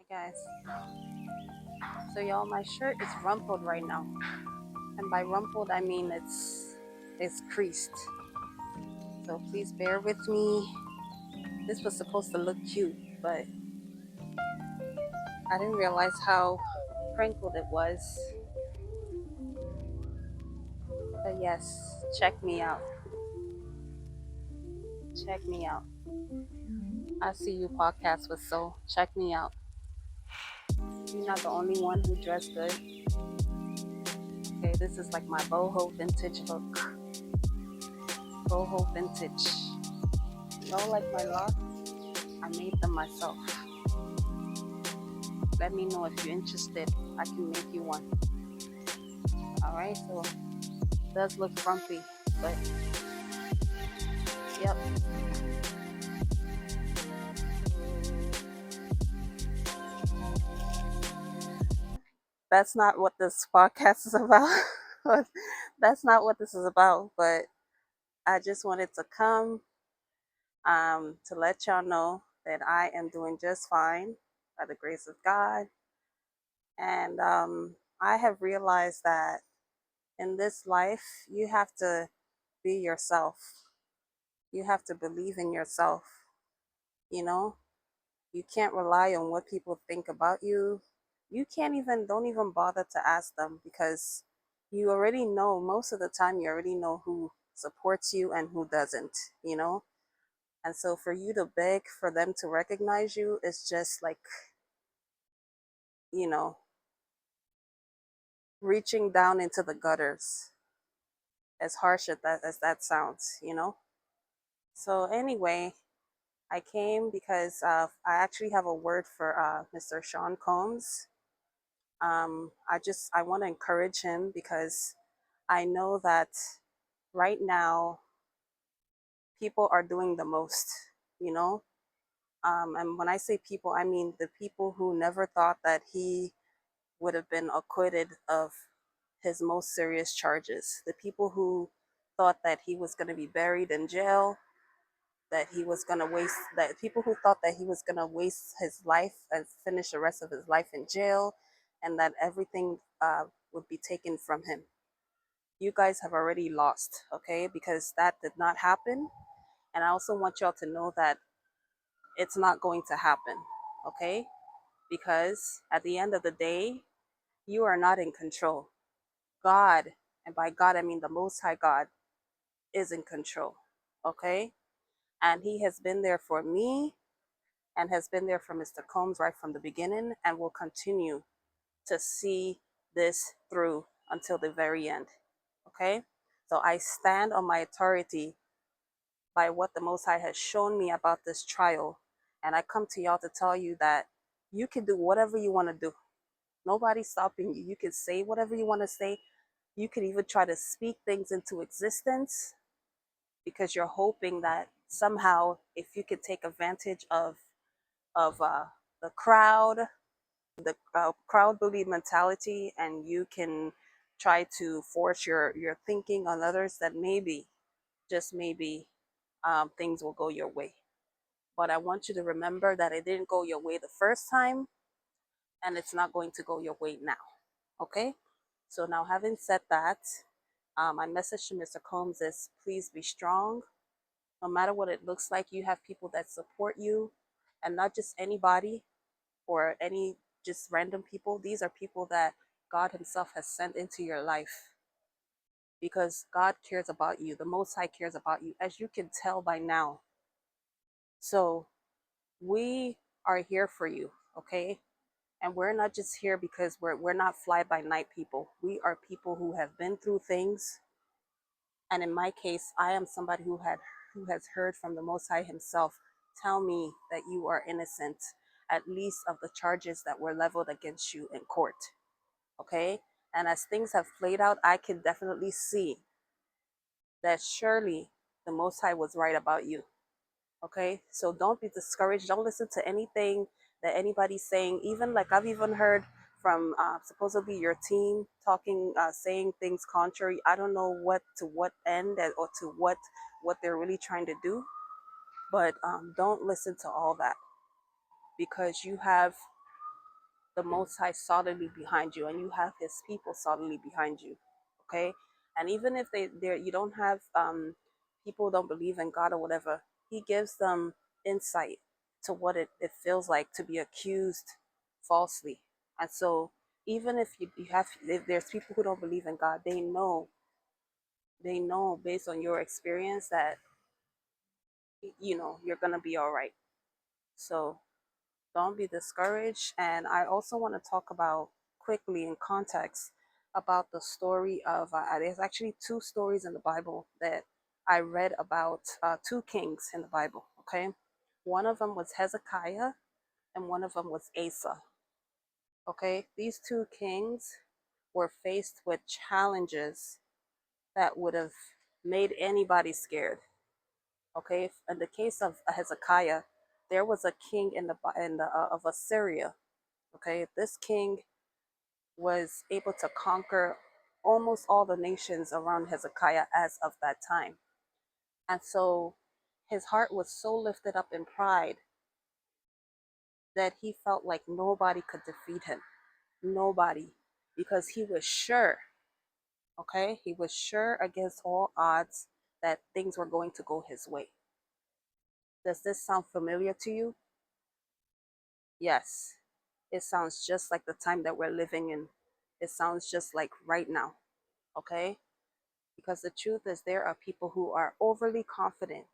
Guys, so y'all, my shirt is rumpled right now, and by rumpled I mean it's creased. So please bear with me. This was supposed to look cute, but I didn't realize how crinkled it was. But yes, check me out. Check me out. I see you podcast with soul. Check me out. You're not the only one who dressed good. Okay, this is like my boho vintage look. Boho vintage. Y'all like my locks? I made them myself. Let me know if you're interested. I can make you one. Alright, so it does look frumpy, but yep. That's not what this podcast is about. That's not what this is about, but I just wanted to come to let y'all know that I am doing just fine by the grace of God. And I have realized that in this life, you have to be yourself. You have to believe in yourself. You know, you can't rely on what people think about you. You can't even, don't even bother to ask them because you already know, most of the time, you already know who supports you and who doesn't, you know? And so for you to beg for them to recognize you is just like, you know, reaching down into the gutters, as harsh as that sounds, you know? So anyway, I came because I actually have a word for Mr. Sean Combs. I want to encourage him because I know that right now people are doing the most, you know. And when I say people, I mean the people who never thought that he would have been acquitted of his most serious charges. The people who thought that he was going to be buried in jail, that he was going to waste, that people who thought that he was going to waste his life and finish the rest of his life in jail, and that everything would be taken from him. You guys have already lost, okay? Because that did not happen. And I also want y'all to know that it's not going to happen, okay? Because at the end of the day, you are not in control. God, and by God, I mean the Most High God, is in control, okay? And He has been there for me and has been there for Mr. Combs right from the beginning and will continue to see this through until the very end, okay? So I stand on my authority by what the Most High has shown me about this trial. And I come to y'all to tell you that you can do whatever you want to do. Nobody's stopping you. You can say whatever you want to say. You can even try to speak things into existence because you're hoping that somehow, if you could take advantage of the crowd, the crowd bully mentality, and you can try to force your thinking on others, that maybe, just maybe, things will go your way. But I want you to remember that it didn't go your way the first time, and it's not going to go your way now. Okay? So now, having said that, my message to Mr. Combs is please be strong. No matter what it looks like, you have people that support you, and not just anybody or any just random people. These are people that God Himself has sent into your life because God cares about you. The Most High cares about you, as you can tell by now. So we are here for you, okay? And we're not just here because we're not fly by night people. We are people who have been through things. And in my case, I am somebody who has heard from the Most High Himself tell me that you are innocent, at least of the charges that were leveled against you in court. Okay? And as things have played out, I can definitely see that surely the Most High was right about you. Okay, so don't be discouraged. Don't listen to anything that anybody's saying. Even like I've even heard from supposedly your team talking, saying things contrary. I don't know what end or to what they're really trying to do, but don't listen to all that because you have the Most High solidly behind you, and you have His people solidly behind you. Okay, and even if you don't have people don't believe in God or whatever, He gives them insight to what it feels like to be accused falsely. And so even if there's people who don't believe in God, they know based on your experience that you're gonna be all right. So don't be discouraged. And I also want to talk about quickly in context about the story of there's actually two stories in the Bible that I read about, two kings in the Bible. Okay, one of them was Hezekiah and one of them was Asa. Okay, these two kings were faced with challenges that would have made anybody scared. Okay, in the case of Hezekiah, there was a king in the of Assyria. Okay, this king was able to conquer almost all the nations around Hezekiah as of that time. And so his heart was so lifted up in pride that he felt like nobody could defeat him. Nobody. Because he was sure, okay, he was sure against all odds that things were going to go his way. Does this sound familiar to you? Yes. It sounds just like the time that we're living in. It sounds just like right now. Okay? Because the truth is, there are people who are overly confident.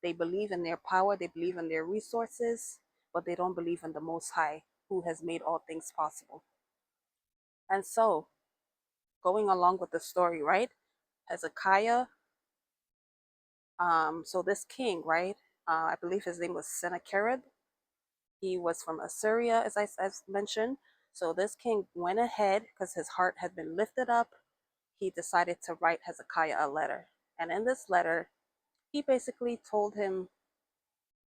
They believe in their power, they believe in their resources, but they don't believe in the Most High who has made all things possible. And so, going along with the story, right? Hezekiah, so this king, right? I believe his name was Sennacherib. He was from Assyria, as I mentioned. So this king went ahead because his heart had been lifted up. He decided to write Hezekiah a letter. And in this letter, he basically told him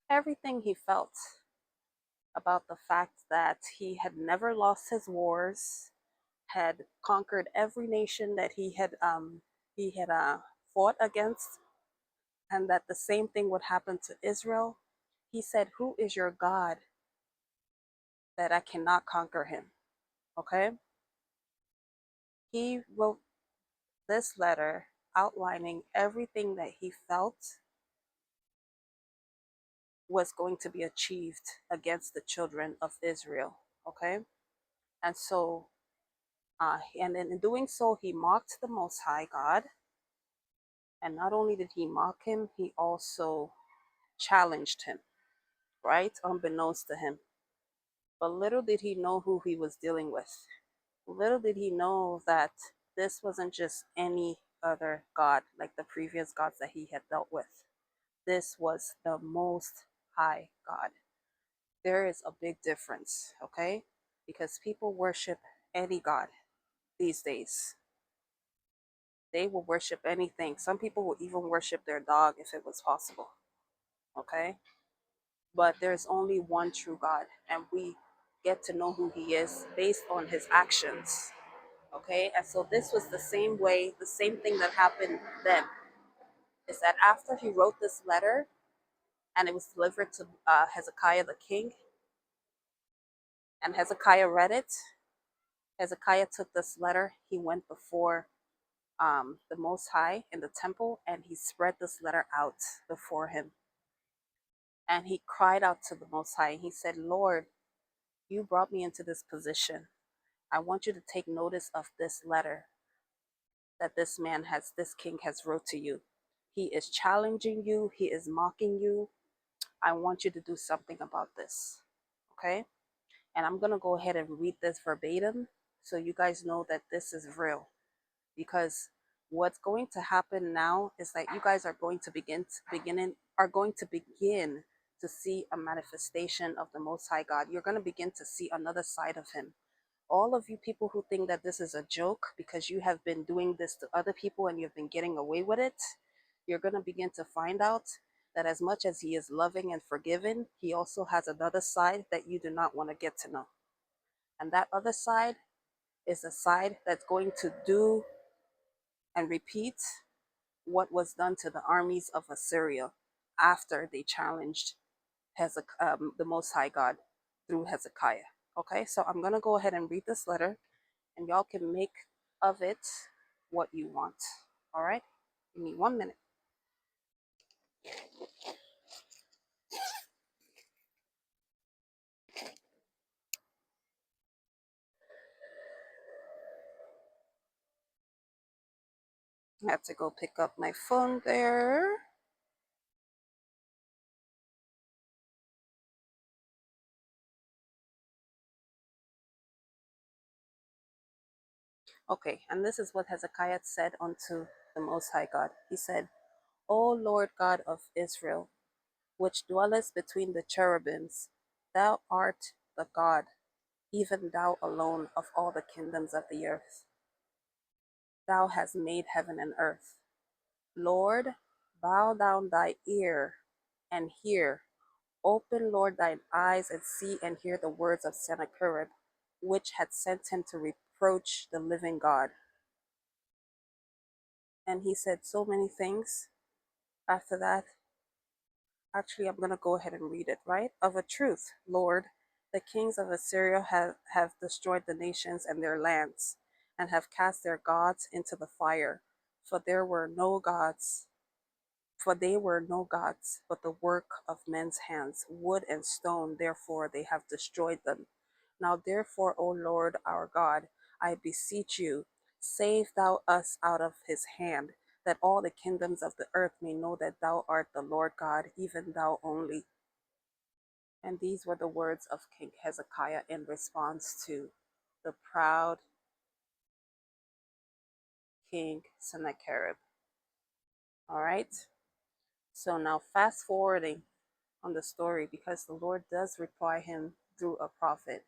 everything he felt about the fact that he had never lost his wars, had conquered every nation that he had fought against, and that the same thing would happen to Israel. He said, "Who is your God that I cannot conquer him?" Okay? He wrote this letter outlining everything that he felt was going to be achieved against the children of Israel. Okay? And so, and in doing so, he mocked the Most High God. And not only did he mock him, he also challenged him, right? Unbeknownst to him. But little did he know who he was dealing with. Little did he know that this wasn't just any other God like the previous gods that he had dealt with. This was the Most High God. There is a big difference, okay? Because people worship any God these days. They will worship anything. Some people will even worship their dog if it was possible, okay? But there's only one true God, and we get to know who He is based on His actions, okay? And so this was the same way, the same thing that happened then is that after he wrote this letter and it was delivered to Hezekiah the king, and Hezekiah read it, Hezekiah took this letter, he went before the Most High in the temple, and he spread this letter out before him. And he cried out to the Most High. He said, "Lord, you brought me into this position. I want you to take notice of this letter that this king has wrote to you. He is challenging you. He is mocking you. I want you to do something about this." Okay? And I'm going to go ahead and read this verbatim so you guys know that this is real. Because what's going to happen now is that you guys are going to begin to see a manifestation of the Most High God. You're going to begin to see another side of Him. All of you people who think that this is a joke because you have been doing this to other people and you've been getting away with it, you're going to begin to find out that as much as He is loving and forgiving, He also has another side that you do not want to get to know. And that other side is a side that's going to do and repeat what was done to the armies of Assyria after they challenged the Most High God through Hezekiah. Okay, so I'm going to go ahead and read this letter, and y'all can make of it what you want. All right, give me 1 minute. I have to go pick up my phone there. Okay, and this is what Hezekiah said unto the Most High God. He said, O Lord God of Israel, which dwellest between the cherubims, thou art the God, even thou alone of all the kingdoms of the earth. Thou hast made heaven and earth. Lord, bow down thy ear and hear. Open, Lord, thine eyes and see and hear the words of Sennacherib, which had sent him to reproach the living God. And he said so many things after that. Actually, I'm going to go ahead and read it, right? Of a truth, Lord, the kings of Assyria have destroyed the nations and their lands, and have cast their gods into the fire. For there were no gods For they were no gods, but the work of men's hands, wood and stone, therefore they have destroyed them. Now therefore, O Lord our God, I beseech you, save thou us out of his hand, that all the kingdoms of the earth may know that thou art the Lord God, even thou only. And these were the words of King Hezekiah in response to the proud King Sennacherib. All right. So now fast forwarding on the story, because the Lord does reply him through a prophet.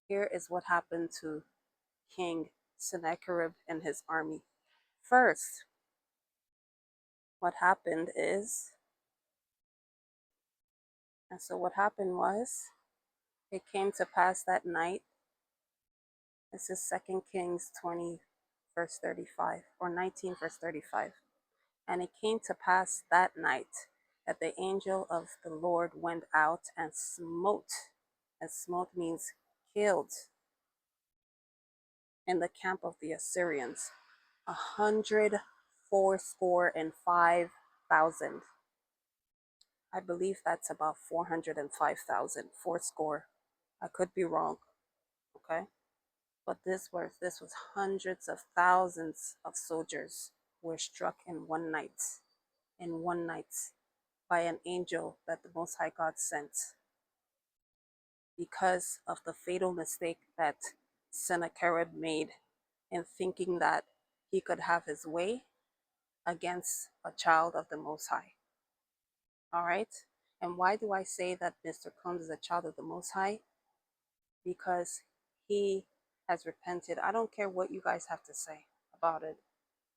Here is what happened to King Sennacherib and his army. First, what happened is, and so what happened was, it came to pass that night, this is 2 Kings 20, verse 35, or 19, verse 35. And it came to pass that night that the angel of the Lord went out and smote, and smote means killed, in the camp of the Assyrians 100 fourscore and 5,000. I believe that's about 405,000. Fourscore. I could be wrong. Okay, but this was hundreds of thousands of soldiers were struck in one night. In one night, by an angel that the Most High God sent, because of the fatal mistake that Sennacherib made in thinking that he could have his way against a child of the Most High. All right? And why do I say that Mr. Combs is a child of the Most High? Because he has repented. I don't care what you guys have to say about it,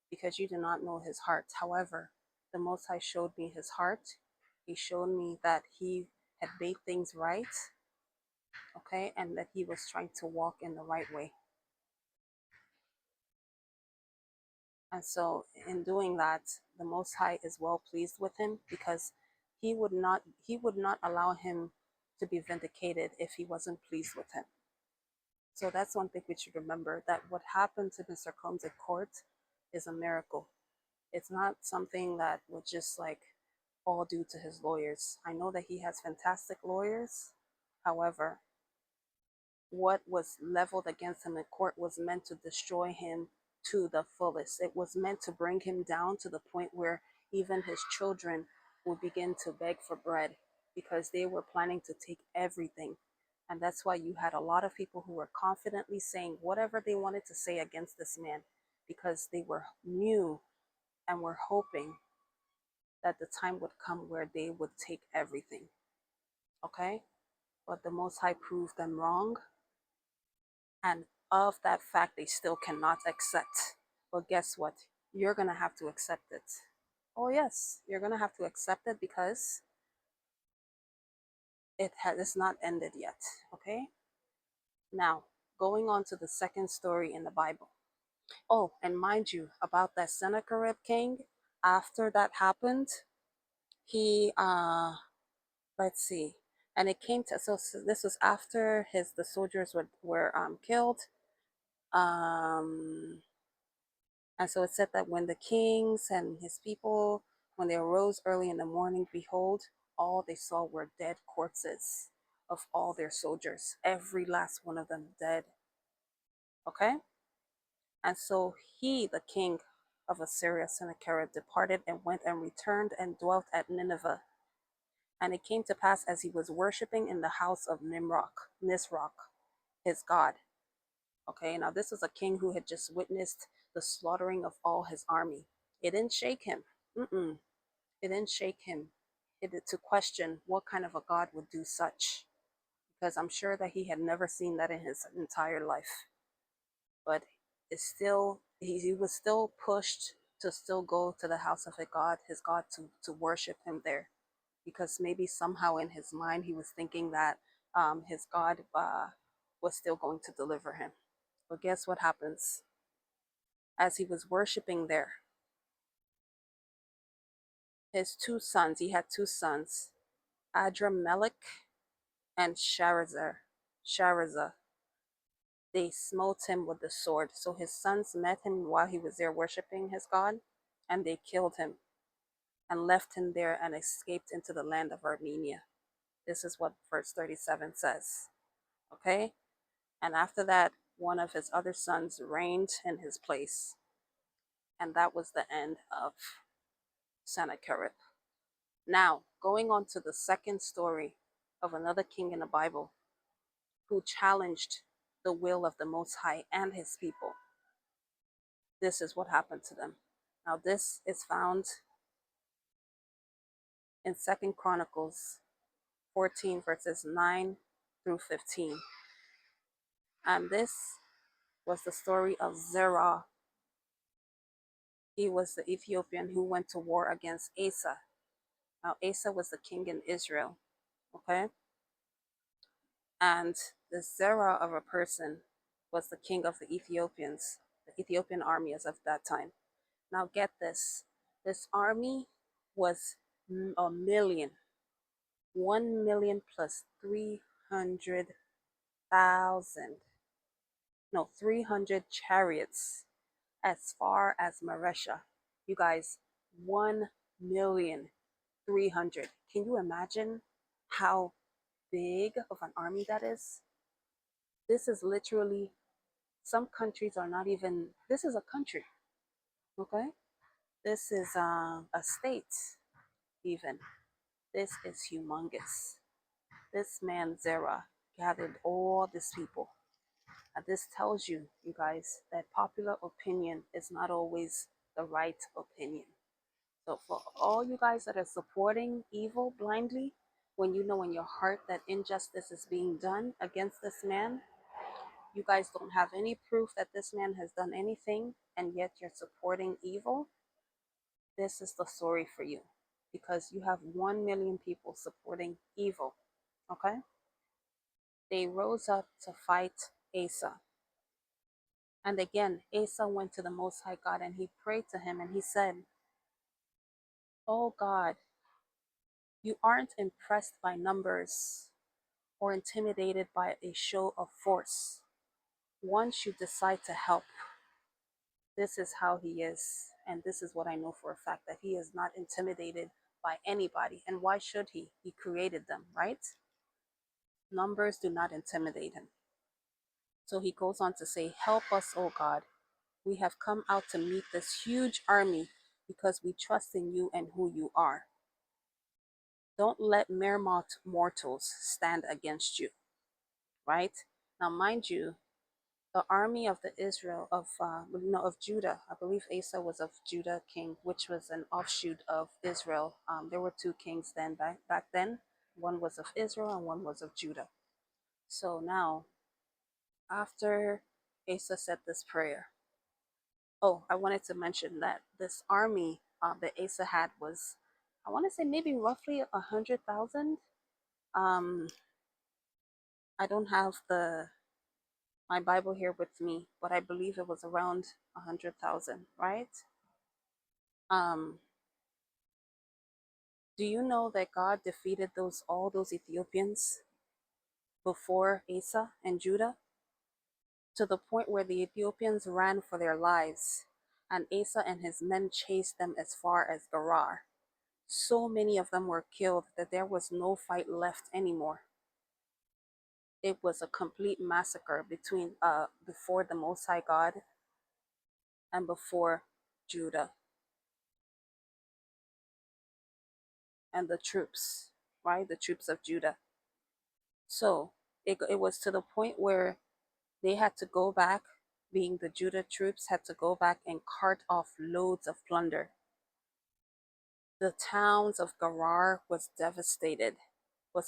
because you do not know his heart. However, the Most High showed me his heart. He showed me that he had made things right, okay, and that he was trying to walk in the right way. And so in doing that, the Most High is well pleased with him, because he would not allow him to be vindicated if he wasn't pleased with him. So that's one thing we should remember, that what happened to Mr. Combs at court is a miracle. It's not something that was just like all due to his lawyers. I know that he has fantastic lawyers. However, what was leveled against him in court was meant to destroy him to the fullest. It was meant to bring him down to the point where even his children would begin to beg for bread, because they were planning to take everything. And that's why you had a lot of people who were confidently saying whatever they wanted to say against this man, because they were new and were hoping that the time would come where they would take everything. Okay? But the Most High proved them wrong, and of that fact they still cannot accept. But guess what? You're gonna have to accept it. Oh yes, you're gonna have to accept it, because it's not ended yet. Okay, now going on to the second story in the Bible. Oh, and mind you, about that Sennacherib king, after that happened, he let's see, And it came to, this was after the soldiers were killed. Um, and so it said that when the kings and his people, when they arose early in the morning, behold, all they saw were dead corpses of all their soldiers, every last one of them dead. Okay? And so he, the king of Assyria, Sennacherib, departed and went and returned and dwelt at Nineveh. And it came to pass as he was worshiping in the house of Nisroch, his god. Okay, now this was a king who had just witnessed the slaughtering of all his army. It didn't shake him. It didn't shake him. To question what kind of a God would do such, because I'm sure that he had never seen that in his entire life. But it's still, he was still pushed to still go to the house of his God to worship him there, because maybe somehow in his mind he was thinking that his God was still going to deliver him. But guess what happens? As he was worshiping there, his two sons, he had two sons, Adramelech and Sharazah, they smote him with the sword. So his sons met him while he was there worshiping his God, and they killed him and left him there and escaped into the land of Armenia. This is what verse 37 says. Okay? And after that, one of his other sons reigned in his place. And that was the end of Sennacherib. Now, going on to the second story of another king in the Bible who challenged the will of the Most High and his people. This is what happened to them. Now, this is found in 2 Chronicles 14, verses 9 through 15. And this was the story of Zerah. He was the Ethiopian who went to war against Asa. Now, Asa was the king in Israel, okay? And the Zerah of a person was the king of the Ethiopians, the Ethiopian army as of that time. Now, get this. This army was a million, 1,000,000 plus 300,000, no, 300 chariots as far as Maresha. You guys, 1,300,000. Can you imagine how big of an army that is? This is literally, some countries are not even, this is a country, okay? This is a state, even. This is humongous. This man, Zerah, gathered all these people. And this tells you, you guys, that popular opinion is not always the right opinion. So for all you guys that are supporting evil blindly, when you know in your heart that injustice is being done against this man, you guys don't have any proof that this man has done anything, and yet you're supporting evil, this is the story for you. Because you have 1,000,000 people supporting evil, okay? They rose up to fight Asa. And again, Asa went to the Most High God and he prayed to him and he said, "Oh God, you aren't impressed by numbers or intimidated by a show of force. Once you decide to help, this is how he is. And this is what I know for a fact, that he is not intimidated by anybody. And why should he? He created them, right? Numbers do not intimidate him." So he goes on to say, "Help us, O God. We have come out to meet this huge army because we trust in you and who you are. Don't let mere mortals stand against you." Right? Now, mind you, the army of the Israel of Judah. I believe Asa was of Judah king, which was an offshoot of Israel. There were two kings then back then. One was of Israel and one was of Judah. So now, after Asa said this prayer, oh, I wanted to mention that this army that Asa had was, I want to say maybe roughly 100,000. Um, I don't have my Bible here with me, but I believe it was around 100,000, right? Um, Do you know that God defeated all those Ethiopians before Asa and Judah, to the point where the Ethiopians ran for their lives, and Asa and his men chased them as far as Gerar. So many of them were killed that there was no fight left anymore. It was a complete massacre before the Most High God and before Judah and the troops, right? The troops of Judah. So it was to the point where they had to go back, being the Judah troops, had to go back and cart off loads of plunder. The towns of Gerar was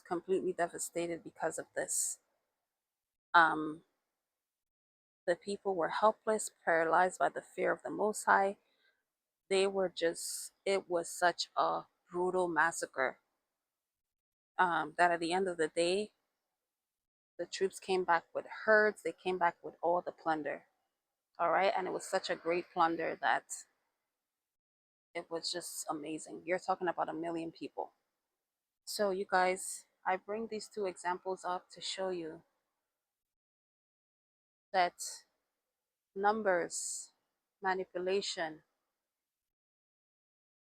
completely devastated because of this. Um, the people were helpless, paralyzed by the fear of the Most High. It was such a brutal massacre that at the end of the day, the troops came back with herds, they came back with all the plunder. All right, and it was such a great plunder that it was just amazing. You're talking about 1 million people. So, you guys, I bring these two examples up to show you that numbers, manipulation,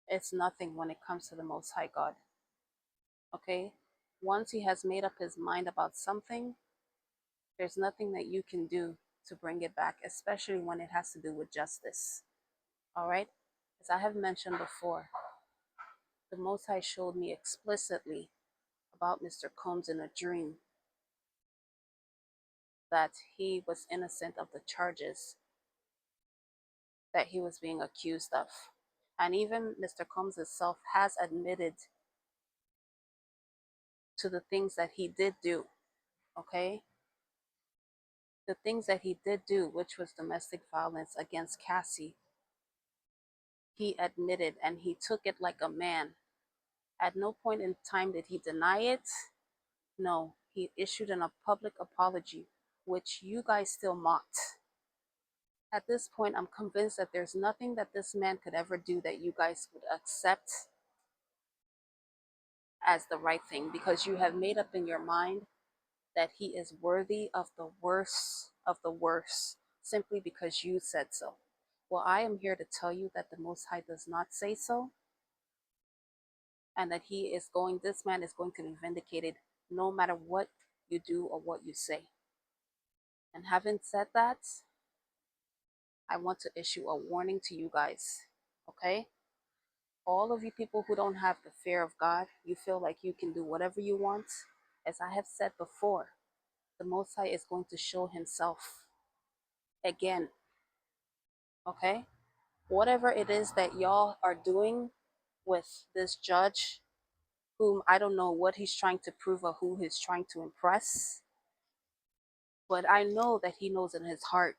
it's nothing when it comes to the Most High God. Okay? Once He has made up His mind about something, there's nothing that you can do to bring it back, especially when it has to do with justice. All right? As I have mentioned before, the Most High showed me explicitly about Mr. Combs in a dream that he was innocent of the charges that he was being accused of. And even Mr. Combs himself has admitted to the things that he did do, okay? The things that he did do, which was domestic violence against Cassie, he admitted and he took it like a man. At no point in time did he deny it. No, he issued a public apology, which you guys still mocked. At this point, I'm convinced that there's nothing that this man could ever do that you guys would accept as the right thing, because you have made up in your mind that he is worthy of the worst, simply because you said so. Well, I am here to tell you that the Most High does not say so, and that this man is going to be vindicated no matter what you do or what you say. And having said that, I want to issue a warning to you guys, okay? All of you people who don't have the fear of God, you feel like you can do whatever you want. As I have said before, the Most High is going to show Himself again, okay? Whatever it is that y'all are doing with this judge, whom I don't know what he's trying to prove or who he's trying to impress, but I know that he knows in his heart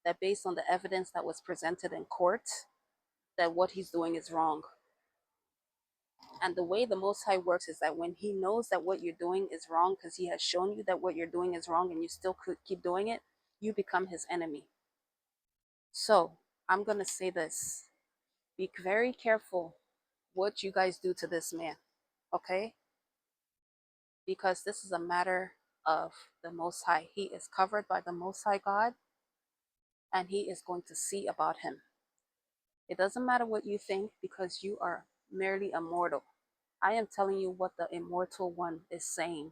that based on the evidence that was presented in court, that what he's doing is wrong. And the way the Most High works is that when He knows that what you're doing is wrong, because He has shown you that what you're doing is wrong and you still could keep doing it, you become His enemy. So I'm going to say this. Be very careful what you guys do to this man, okay? Because this is a matter of the Most High. He is covered by the Most High God, and He is going to see about him. It doesn't matter what you think, because you are merely a mortal. I am telling you what the immortal one is saying,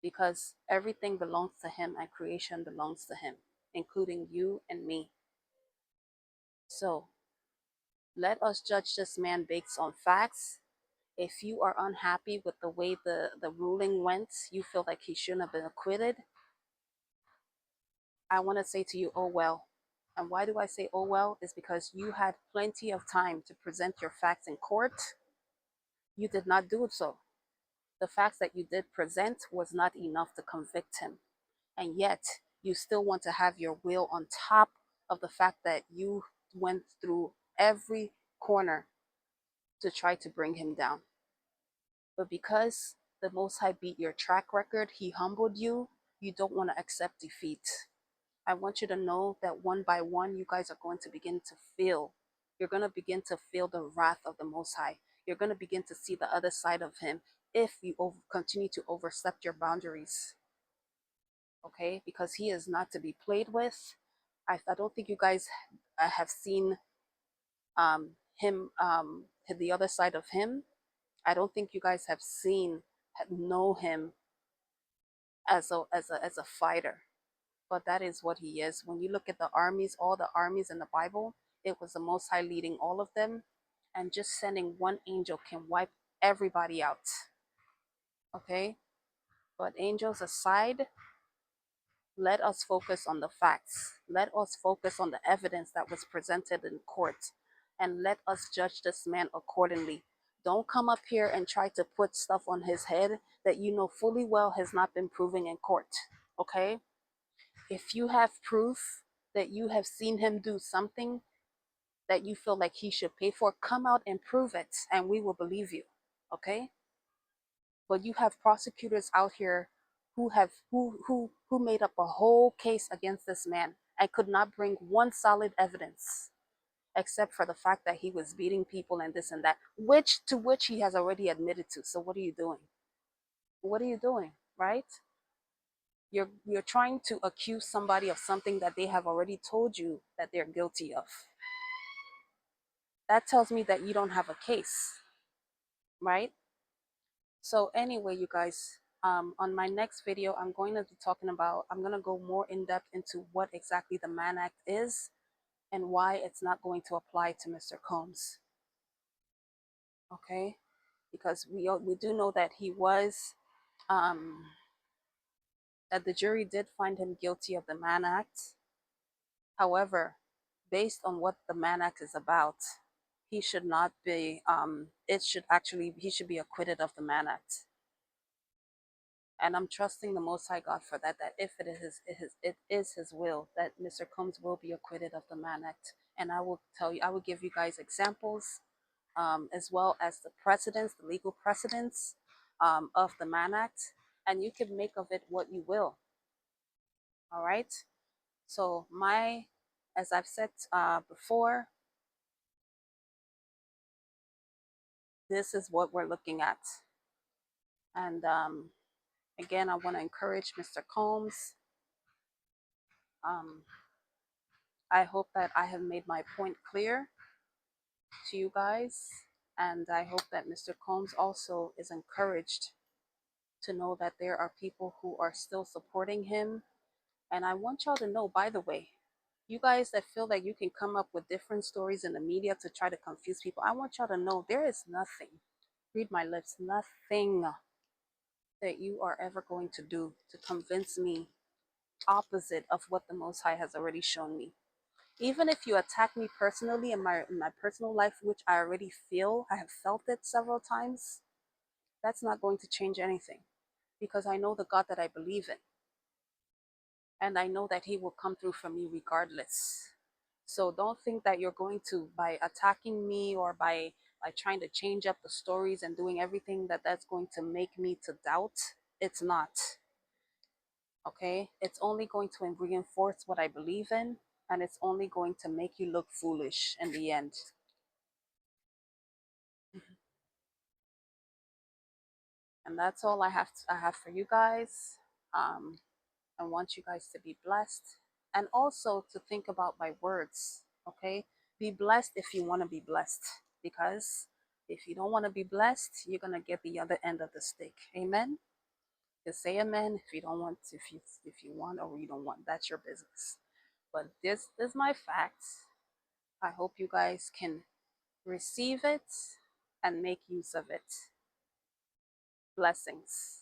because everything belongs to Him and creation belongs to Him, including you and me. So let us judge this man based on facts. If you are unhappy with the way the ruling went, you feel like he shouldn't have been acquitted, I want to say to you, oh well. And why do I say oh well? Is because you had plenty of time to present your facts in court. You did not do so. The facts that you did present was not enough to convict him. And yet, you still want to have your will on top of the fact that you went through every corner to try to bring him down. But because the Most High beat your track record, He humbled you, you don't want to accept defeat. I want you to know that one by one, you guys are going to begin to feel, you're going to begin to feel the wrath of the Most High. You're going to begin to see the other side of him if you continue to overstep your boundaries. Okay, because he is not to be played with. I don't think you guys have seen him, the other side of him. I don't think you guys have seen, know him as a fighter, but that is what he is. When you look at the armies, all the armies in the Bible, it was the Most High leading all of them, and just sending one angel can wipe everybody out. Okay, but angels aside, let us focus on the facts. Let us focus on the evidence that was presented in court, and let us judge this man accordingly. Don't come up here and try to put stuff on his head that you know fully well has not been proven in court. Okay? If you have proof that you have seen him do something that you feel like he should pay for, come out and prove it, and we will believe you. Okay? But you have prosecutors out here who made up a whole case against this man and could not bring one solid evidence except for the fact that he was beating people and this and that, which he has already admitted to. So what are you doing? What are you doing? Right? You're trying to accuse somebody of something that they have already told you that they're guilty of. That tells me that you don't have a case, right? So anyway, you guys, on my next video, I'm going to be I'm going to go more in depth into what exactly the Mann Act is and why it's not going to apply to Mr. Combs. Okay? Because we do know that that the jury did find him guilty of the Mann Act. However, based on what the Mann Act is about, he should not be, he should be acquitted of the Mann Act. And I'm trusting the Most High God for that, that if it is his will, that Mr. Combs will be acquitted of the Mann Act. And I will give you guys examples, as well as the precedents, the legal precedents of the Mann Act. And you can make of it what you will. All right? So as I've said before, this is what we're looking at. And again, I want to encourage Mr. Combs. I hope that I have made my point clear to you guys. And I hope that Mr. Combs also is encouraged to know that there are people who are still supporting him. And I want y'all to know, by the way, you guys that feel that you can come up with different stories in the media to try to confuse people, I want y'all to know there is nothing, read my lips, nothing that you are ever going to do to convince me opposite of what the Most High has already shown me. Even if you attack me personally in my personal life, which I already feel, I have felt it several times, that's not going to change anything, because I know the God that I believe in, and I know that he will come through for me regardless. So don't think that you're going to, by attacking me or by trying to change up the stories and doing everything, that's going to make me to doubt. It's not. Okay? It's only going to reinforce what I believe in, and it's only going to make you look foolish in the end. And that's all I have for you guys. I want you guys to be blessed, and also to think about my words. Okay? Be blessed if you want to be blessed, because if you don't want to be blessed, you're gonna get the other end of the stick. Amen. Just say amen if you don't want to, if you want or you don't want. That's your business. But this is my facts. I hope you guys can receive it and make use of it. Blessings.